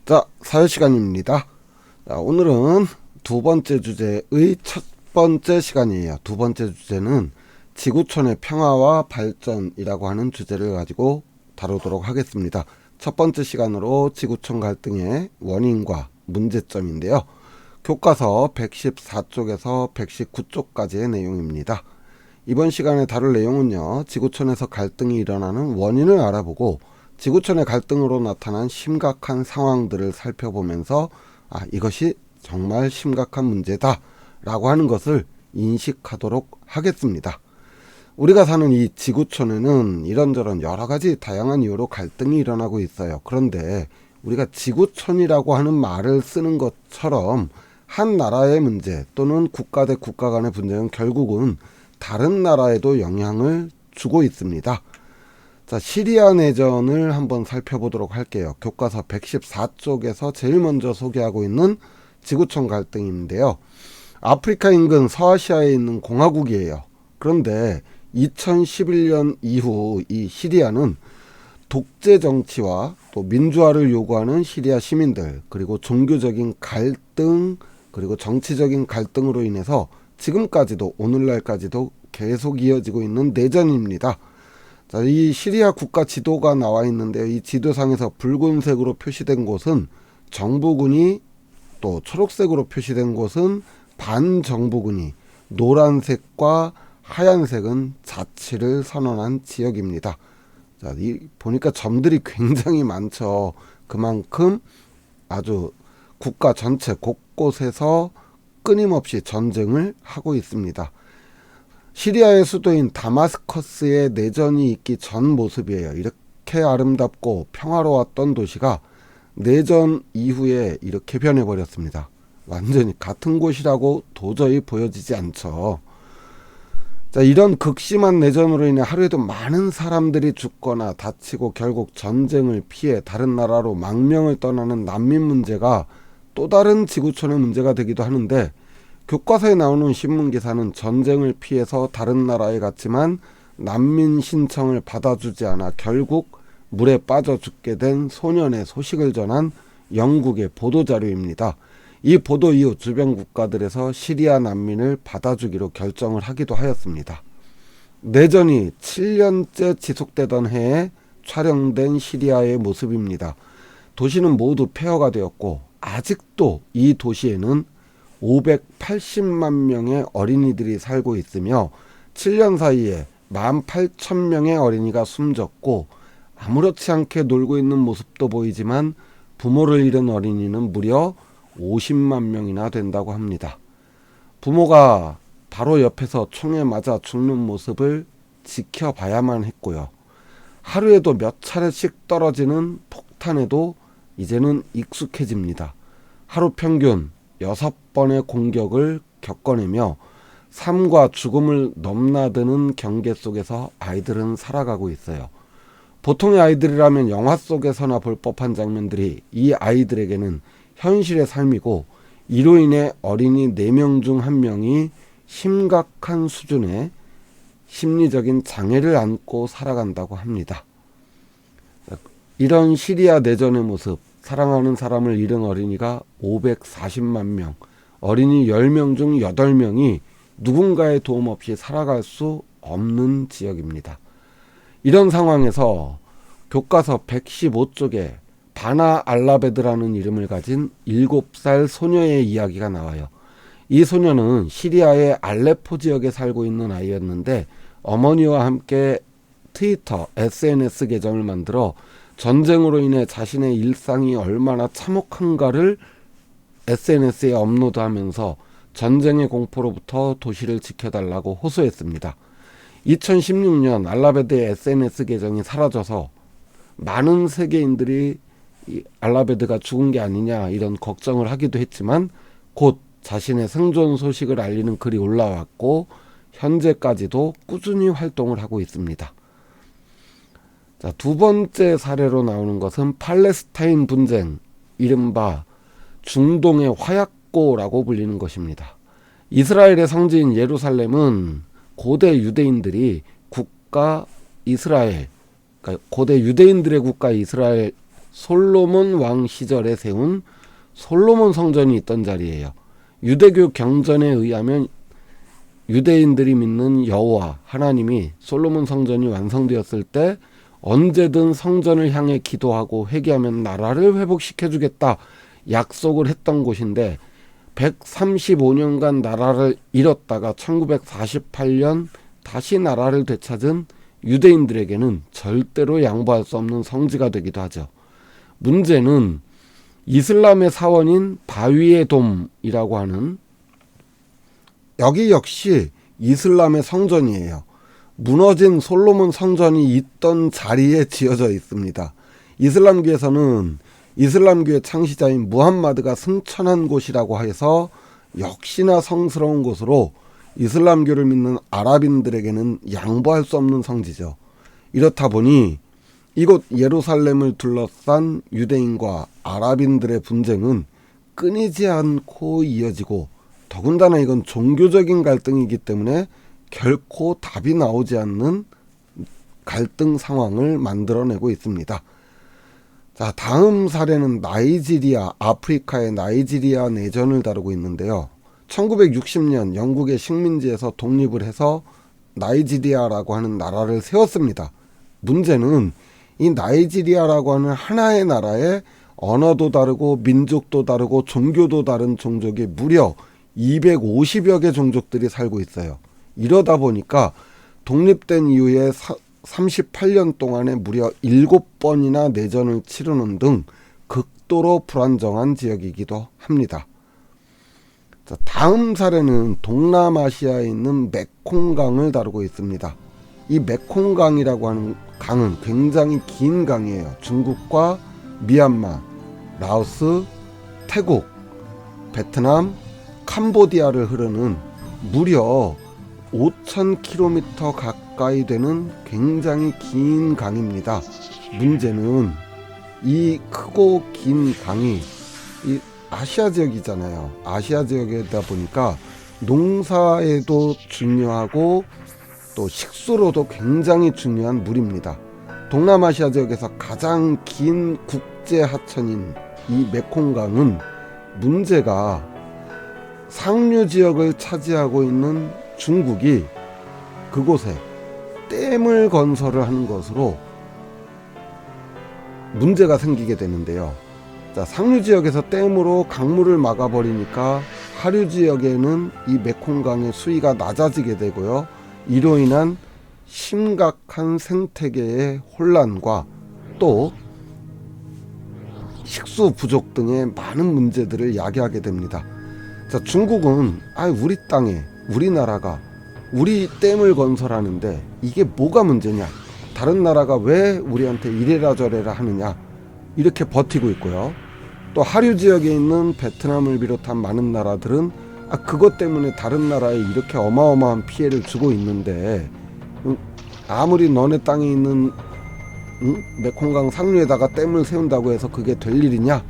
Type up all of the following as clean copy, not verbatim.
자, 사회시간입니다. 자, 오늘은 두 번째 주제의 첫 번째 시간이에요. 두 번째 주제는 지구촌의 평화와 발전이라고 하는 주제를 가지고 다루도록 하겠습니다. 첫 번째 시간으로 지구촌 갈등의 원인과 문제점인데요. 교과서 114쪽에서 119쪽까지의 내용입니다. 이번 시간에 다룰 내용은요, 지구촌에서 갈등이 일어나는 원인을 알아보고 지구촌의 갈등으로 나타난 심각한 상황들을 살펴보면서 이것이 정말 심각한 문제다 라고 하는 것을 인식하도록 하겠습니다. 우리가 사는 이 지구촌에는 이런저런 여러가지 다양한 이유로 갈등이 일어나고 있어요. 그런데 우리가 지구촌이라고 하는 말을 쓰는 것처럼 한 나라의 문제 또는 국가 대 국가 간의 분쟁은 결국은 다른 나라에도 영향을 주고 있습니다. 자, 시리아 내전을 한번 살펴보도록 할게요. 교과서 114쪽에서 제일 먼저 소개하고 있는 지구촌 갈등인데요. 아프리카 인근 서아시아에 있는 공화국이에요. 그런데 2011년 이후 이 시리아는 독재 정치와 또 민주화를 요구하는 시리아 시민들, 그리고 종교적인 갈등, 그리고 정치적인 갈등으로 인해서 지금까지도 오늘날까지도 계속 이어지고 있는 내전입니다. 자, 이 시리아 국가 지도가 나와 있는데요. 이 지도상에서 붉은색으로 표시된 곳은 정부군이, 또 초록색으로 표시된 곳은 반정부군이, 노란색과 하얀색은 자치를 선언한 지역입니다. 자, 보니까 점들이 굉장히 많죠. 그만큼 아주 국가 전체 곳곳에서 끊임없이 전쟁을 하고 있습니다. 시리아의 수도인 다마스커스에 내전이 있기 전 모습이에요. 이렇게 아름답고 평화로웠던 도시가 내전 이후에 이렇게 변해버렸습니다. 완전히 같은 곳이라고 도저히 보여지지 않죠. 자, 이런 극심한 내전으로 인해 하루에도 많은 사람들이 죽거나 다치고 결국 전쟁을 피해 다른 나라로 망명을 떠나는 난민 문제가 또 다른 지구촌의 문제가 되기도 하는데, 교과서에 나오는 신문기사는 전쟁을 피해서 다른 나라에 갔지만 난민 신청을 받아주지 않아 결국 물에 빠져 죽게 된 소년의 소식을 전한 영국의 보도자료입니다. 이 보도 이후 주변 국가들에서 시리아 난민을 받아주기로 결정을 하기도 하였습니다. 내전이 7년째 지속되던 해에 촬영된 시리아의 모습입니다. 도시는 모두 폐허가 되었고 아직도 이 도시에는 580만 명의 어린이들이 살고 있으며 7년 사이에 18,000명의 어린이가 숨졌고, 아무렇지 않게 놀고 있는 모습도 보이지만 부모를 잃은 어린이는 무려 50만 명이나 된다고 합니다. 부모가 바로 옆에서 총에 맞아 죽는 모습을 지켜봐야만 했고요. 하루에도 몇 차례씩 떨어지는 폭탄에도 이제는 익숙해집니다. 하루 평균 6번의 공격을 겪어내며 삶과 죽음을 넘나드는 경계 속에서 아이들은 살아가고 있어요. 보통의 아이들이라면 영화 속에서나 볼 법한 장면들이 이 아이들에게는 현실의 삶이고, 이로 인해 어린이 4명 중 1명이 심각한 수준의 심리적인 장애를 안고 살아간다고 합니다. 이런 시리아 내전의 모습, 사랑하는 사람을 잃은 어린이가 540만 명, 어린이 10명 중 8명이 누군가의 도움 없이 살아갈 수 없는 지역입니다. 이런 상황에서 교과서 115쪽에 바나 알라베드라는 이름을 가진 7살 소녀의 이야기가 나와요. 이 소녀는 시리아의 알레포 지역에 살고 있는 아이였는데, 어머니와 함께 트위터, SNS 계정을 만들어 전쟁으로 인해 자신의 일상이 얼마나 참혹한가를 SNS에 업로드하면서 전쟁의 공포로부터 도시를 지켜달라고 호소했습니다. 2016년 알라베드의 SNS 계정이 사라져서 많은 세계인들이 알라베드가 죽은 게 아니냐 이런 걱정을 하기도 했지만, 곧 자신의 생존 소식을 알리는 글이 올라왔고 현재까지도 꾸준히 활동을 하고 있습니다. 자, 두 번째 사례로 나오는 것은 팔레스타인 분쟁, 이른바 중동의 화약고라고 불리는 것입니다. 이스라엘의 성지인 예루살렘은 고대 유대인들이 국가 이스라엘, 그러니까 고대 유대인들의 국가 이스라엘 솔로몬 왕 시절에 세운 솔로몬 성전이 있던 자리예요. 유대교 경전에 의하면 유대인들이 믿는 여호와 하나님이 솔로몬 성전이 완성되었을 때 언제든 성전을 향해 기도하고 회개하면 나라를 회복시켜 주겠다 약속을 했던 곳인데 135년간 나라를 잃었다가 1948년 다시 나라를 되찾은 유대인들에게는 절대로 양보할 수 없는 성지가 되기도 하죠. 문제는 이슬람의 사원인 바위의 돔이라고 하는 여기 역시 이슬람의 성전이에요. 무너진 솔로몬 성전이 있던 자리에 지어져 있습니다. 이슬람교에서는 이슬람교의 창시자인 무함마드가 승천한 곳이라고 해서 역시나 성스러운 곳으로 이슬람교를 믿는 아랍인들에게는 양보할 수 없는 성지죠. 이렇다 보니 이곳 예루살렘을 둘러싼 유대인과 아랍인들의 분쟁은 끊이지 않고 이어지고 더군다나 이건 종교적인 갈등이기 때문에 결코 답이 나오지 않는 갈등 상황을 만들어내고 있습니다. 자, 다음 사례는 나이지리아, 아프리카의 나이지리아 내전을 다루고 있는데요. 1960년 영국의 식민지에서 독립을 해서 나이지리아라고 하는 나라를 세웠습니다. 문제는 이 나이지리아라고 하는 하나의 나라에 언어도 다르고 민족도 다르고 종교도 다른 종족이 무려 250여 개 종족들이 살고 있어요. 이러다 보니까 독립된 이후에 38년 동안에 무려 7번이나 내전을 치르는 등 극도로 불안정한 지역이기도 합니다. 자, 다음 사례는 동남아시아에 있는 메콩강을 다루고 있습니다. 이 메콩강이라고 하는 강은 굉장히 긴 강이에요. 중국과 미얀마, 라오스, 태국, 베트남, 캄보디아를 흐르는 무려 5,000km 가까이 되는 굉장히 긴 강입니다. 문제는 이 크고 긴 강이 이 아시아 지역이잖아요. 아시아 지역이다 보니까 농사에도 중요하고 또 식수로도 굉장히 중요한 물입니다. 동남아시아 지역에서 가장 긴 국제 하천인 이 메콩강은 문제가 상류 지역을 차지하고 있는 중국이 그곳에 댐을 건설을 하는 것으로 문제가 생기게 되는데요. 자, 상류 지역에서 댐으로 강물을 막아버리니까 하류 지역에는 이 메콩강의 수위가 낮아지게 되고요. 이로 인한 심각한 생태계의 혼란과 또 식수 부족 등의 많은 문제들을 야기하게 됩니다. 자, 중국은 우리 땅에 우리나라가 우리 댐을 건설하는데 이게 뭐가 문제냐, 다른 나라가 왜 우리한테 이래라 저래라 하느냐, 이렇게 버티고 있고요. 또 하류 지역에 있는 베트남을 비롯한 많은 나라들은 그것 때문에 다른 나라에 이렇게 어마어마한 피해를 주고 있는데 아무리 너네 땅에 있는 메콩강 상류에다가 댐을 세운다고 해서 그게 될 일이냐,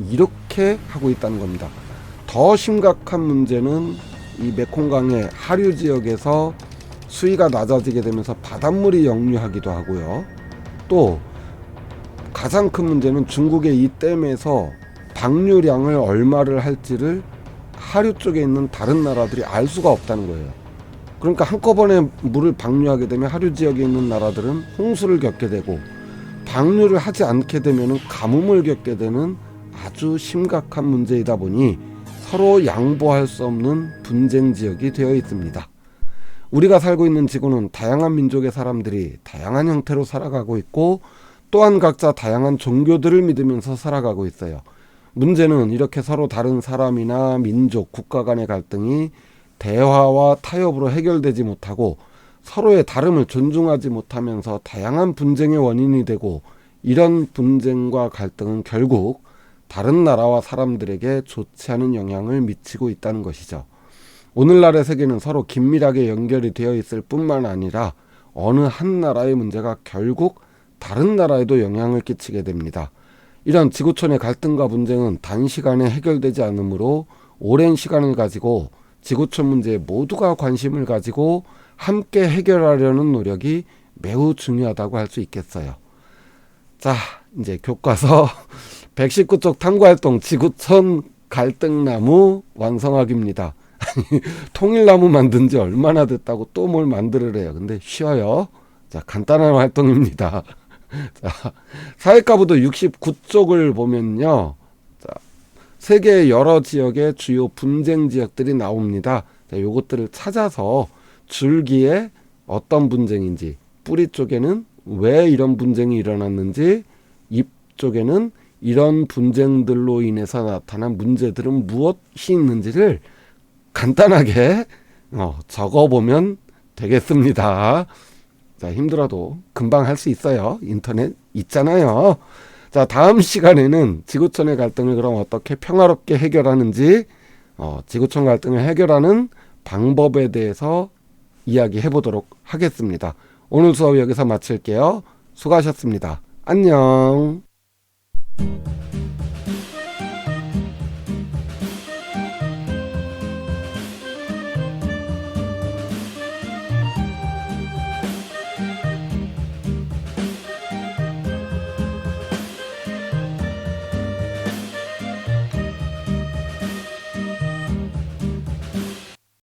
이렇게 하고 있다는 겁니다. 더 심각한 문제는 이 메콩강의 하류 지역에서 수위가 낮아지게 되면서 바닷물이 역류하기도 하고요. 또 가장 큰 문제는 중국의 이 댐에서 방류량을 얼마를 할지를 하류 쪽에 있는 다른 나라들이 알 수가 없다는 거예요. 그러니까 한꺼번에 물을 방류하게 되면 하류 지역에 있는 나라들은 홍수를 겪게 되고, 방류를 하지 않게 되면 가뭄을 겪게 되는 아주 심각한 문제이다 보니 서로 양보할 수 없는 분쟁 지역이 되어 있습니다. 우리가 살고 있는 지구는 다양한 민족의 사람들이 다양한 형태로 살아가고 있고, 또한 각자 다양한 종교들을 믿으면서 살아가고 있어요. 문제는 이렇게 서로 다른 사람이나 민족, 국가 간의 갈등이 대화와 타협으로 해결되지 못하고 서로의 다름을 존중하지 못하면서 다양한 분쟁의 원인이 되고, 이런 분쟁과 갈등은 결국 다른 나라와 사람들에게 좋지 않은 영향을 미치고 있다는 것이죠. 오늘날의 세계는 서로 긴밀하게 연결이 되어 있을 뿐만 아니라 어느 한 나라의 문제가 결국 다른 나라에도 영향을 끼치게 됩니다. 이런 지구촌의 갈등과 분쟁은 단시간에 해결되지 않으므로 오랜 시간을 가지고 지구촌 문제에 모두가 관심을 가지고 함께 해결하려는 노력이 매우 중요하다고 할 수 있겠어요. 자, 이제 교과서 119쪽 탐구활동 지구촌 갈등나무 완성하기입니다. 통일나무 만든 지 얼마나 됐다고 또 뭘 만들으래요. 근데 쉬워요. 자, 간단한 활동입니다. 자, 사회과부도 69쪽을 보면요. 자, 세계의 여러 지역의 주요 분쟁 지역들이 나옵니다. 자, 요것들을 찾아서 줄기에 어떤 분쟁인지, 뿌리 쪽에는 왜 이런 분쟁이 일어났는지, 잎 쪽에는 이런 분쟁들로 인해서 나타난 문제들은 무엇이 있는지를 간단하게 적어보면 되겠습니다. 자, 힘들어도 금방 할 수 있어요. 인터넷 있잖아요. 자, 다음 시간에는 지구촌의 갈등을 그럼 어떻게 평화롭게 해결하는지, 지구촌 갈등을 해결하는 방법에 대해서 이야기해 보도록 하겠습니다. 오늘 수업 여기서 마칠게요. 수고하셨습니다. 안녕.